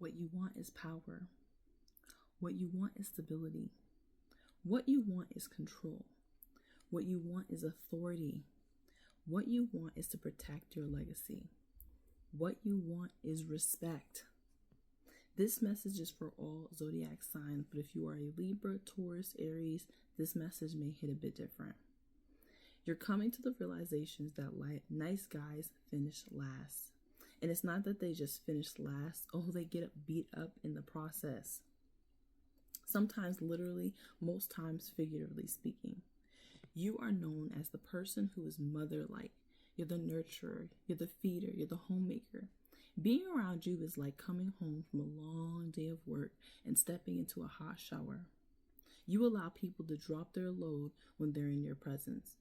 What you want is power. What you want is stability. What you want is control. What you want is authority. What you want is to protect your legacy. What you want is respect. This message is for all zodiac signs, but if you are a Libra, Taurus, Aries, this message may hit a bit different. You're coming to the realizations that nice guys finish last. And it's not that they just finish last. Oh, they get beat up in the process. Sometimes literally, most times figuratively speaking. You are known as the person who is mother-like. You're the nurturer, you're the feeder, you're the homemaker. Being around you is like coming home from a long day of work and stepping into a hot shower. You allow people to drop their load when they're in your presence.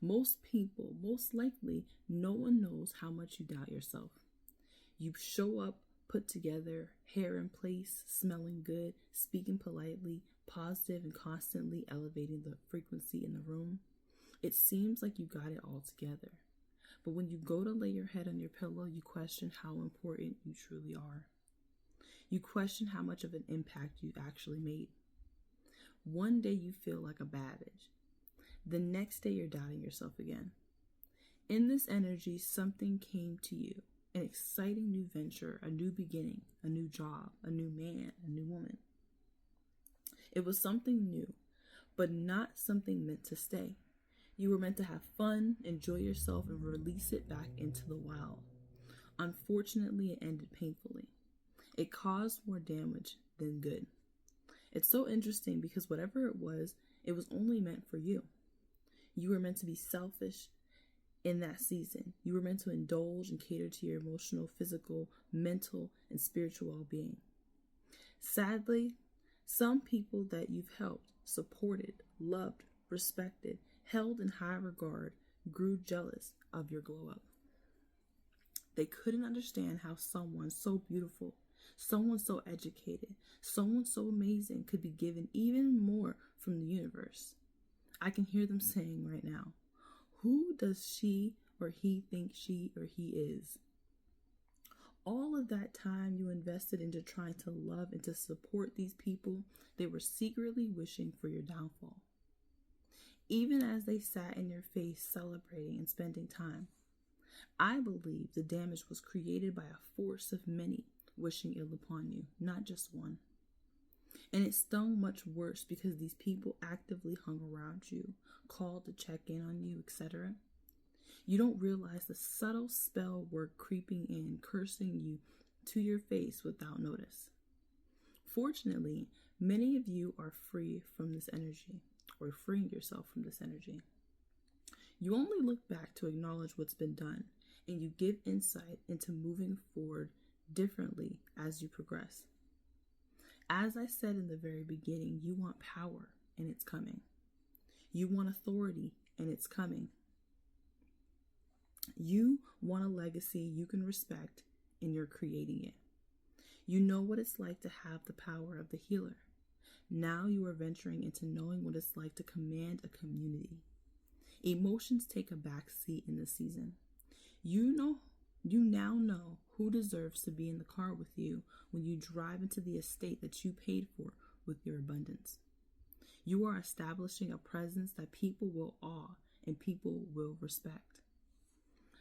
Most people, most likely, no one knows how much you doubt yourself. You show up put together, hair in place, smelling good, speaking politely, positive, and constantly elevating the frequency in the room. It seems like you got it all together. But when you go to lay your head on your pillow, you question how important you truly are. You question how much of an impact you've actually made. One day you feel like a baggage. The next day you're doubting yourself again. In this energy, something came to you. An exciting new venture, a new beginning, a new job, a new man, a new woman. It was something new, but not something meant to stay. You were meant to have fun, enjoy yourself, and release it back into the wild. Unfortunately, it ended painfully. It caused more damage than good. It's so interesting because whatever it was only meant for you. You were meant to be selfish in that season. You were meant to indulge and cater to your emotional, physical, mental, and spiritual well-being. Sadly, some people that you've helped, supported, loved, respected, held in high regard, grew jealous of your glow up. They couldn't understand how someone so beautiful, someone so educated, someone so amazing could be given even more from the universe. I can hear them saying right now, who does she or he think she or he is? All of that time you invested into trying to love and to support these people, they were secretly wishing for your downfall. Even as they sat in your face celebrating and spending time, I believe the damage was created by a force of many wishing ill upon you, not just one. And it stung much worse because these people actively hung around you, called to check in on you, etc. You don't realize the subtle spell work creeping in, cursing you to your face without notice. Fortunately, many of you are free from this energy, or freeing yourself from this energy. You only look back to acknowledge what's been done, and you give insight into moving forward differently as you progress. As I said in the very beginning, you want power, and it's coming. You want authority, and it's coming. You want a legacy you can respect, and you're creating it. You know what it's like to have the power of the healer. Now you are venturing into knowing what it's like to command a community. Emotions take a back seat in this season. You now know who deserves to be in the car with you when you drive into the estate that you paid for with your abundance. You are establishing a presence that people will awe and people will respect.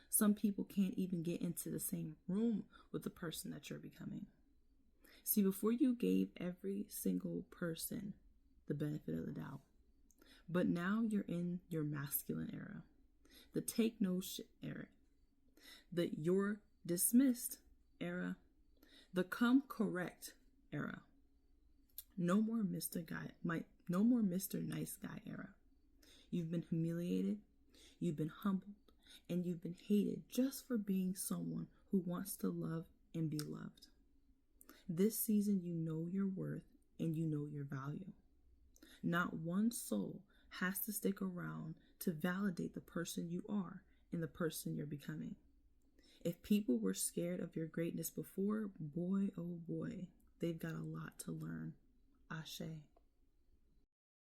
Some people can't even get into the same room with the person that you're becoming. See, before you gave every single person the benefit of the doubt, but now you're in your masculine era, the take no shit era, the you're dismissed era, the come correct era. No more Mr. Nice Guy era. You've been humiliated, you've been humbled, and you've been hated just for being someone who wants to love and be loved. This season, you know your worth and you know your value. Not one soul has to stick around to validate the person you are and the person you're becoming. If people were scared of your greatness before, boy, oh boy, they've got a lot to learn. Ashe.